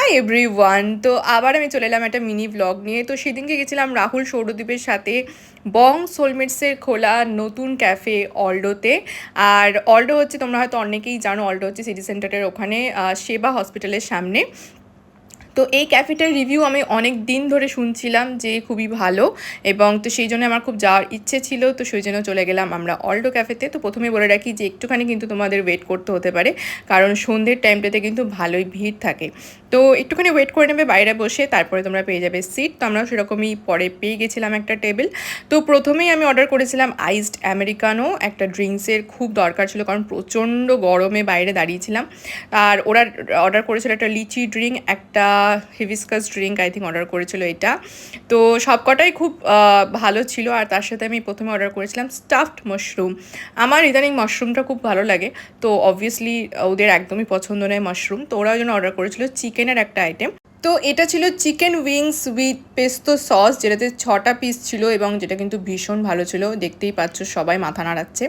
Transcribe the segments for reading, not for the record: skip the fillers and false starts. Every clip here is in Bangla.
হাই এভরিওয়ান, তো আবার আমি চলে এলাম একটা মিনি ব্লগ নিয়ে। তো সেদিনকে গেছিলাম রাহুল সৌরদীপের সাথে বং সোলমেটসের খোলা নতুন ক্যাফে অলডোতে। আর অলডো হচ্ছে, তোমরা হয়তো অনেকেই জানো, অলডো হচ্ছে সিটি সেন্টারের ওখানে সেবা হসপিটালের সামনে। তো এই ক্যাফেটার রিভিউ আমি অনেক দিন ধরে শুনছিলাম যে খুবই ভালো, এবং তো সেই জন্য আমার খুব যাওয়ার ইচ্ছে ছিল। তো সেই জন্য চলে গেলাম আমরা অলডো ক্যাফেতে। তো প্রথমে বলে রাখি যে একটুখানি কিন্তু তোমাদের ওয়েট করতে হতে পারে, কারণ সন্ধ্যের টাইমটাতে কিন্তু ভালোই ভিড় থাকে। তো একটুখানি ওয়েট করে নেবে বাইরে বসে, তারপরে তোমরা পেয়ে যাবে সিট। তো আমরা সেরকমই পরে পেয়ে গেছিলাম একটা টেবিল। তো প্রথমেই আমি অর্ডার করেছিলাম আইসড আমেরিকানো, একটা ড্রিঙ্কসের খুব দরকার ছিল, কারণ প্রচণ্ড গরমে বাইরে দাঁড়িয়েছিলাম। আর ওরা অর্ডার করেছিল একটা লিচি ড্রিঙ্ক, একটা hibiscus drink I think order করেছিল এটা। তো সবকটাই খুব ভালো ছিল। আর তার সাথে আমি প্রথমে অর্ডার করেছিলাম স্টাফড মাশরুম। আমার ইদানিং মাশরুমটা খুব ভালো লাগে, তো অবভিয়াসলি ওদের একদমই পছন্দ নয় মাশরুম, তো ওরা জন্য অর্ডার করেছিল চিকেনের একটা আইটেম। তো এটা ছিল chicken wings with pesto sauce, যেটাতে 6টা পিস ছিল, এবং যেটা কিন্তু ভীষণ ভালো ছিল। দেখতেই পাচ্ছ সবাই মাথা নাড়াচ্ছে।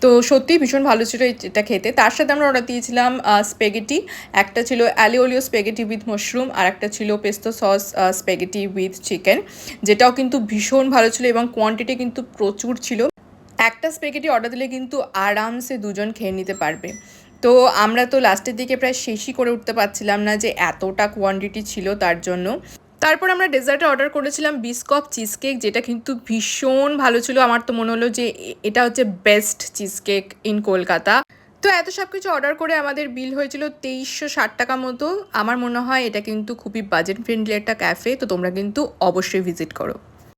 তো সত্যিই ভীষণ ভালো ছিল এটা খেতে। তার সাথে আমরা অর্ডার দিয়েছিলাম স্পেগেটি। একটা ছিল অ্যালিওলিও স্পেগেটি উইথ মাশরুম, আর একটা ছিল pesto sauce spaghetti with chicken, যেটাও কিন্তু ভীষণ ভালো ছিল এবং কোয়ান্টিটি কিন্তু প্রচুর ছিল। একটা স্পেগেটি অর্ডার দিলে কিন্তু আরামসে দুজন খেয়ে নিতে পারবে। তো আমরা তো লাস্টের দিকে প্রায় শেষই করে উঠতে পারছিলাম না, যে এতটা কোয়ান্টিটি ছিল তার জন্য। তারপর আমরা ডেজার্টে অর্ডার করেছিলাম বিস্কপ চিজ কেক, যেটা কিন্তু ভীষণ ভালো ছিল। আমার তো মনে হলো যে এটা হচ্ছে best cheese cake in Kolkata. তো এত সব কিছু অর্ডার করে আমাদের বিল হয়েছিল 2360 টাকা মতো। আমার মনে হয় এটা কিন্তু খুবই বাজেট ফ্রেন্ডলি একটা ক্যাফে, তো তোমরা কিন্তু অবশ্যই ভিজিট করো।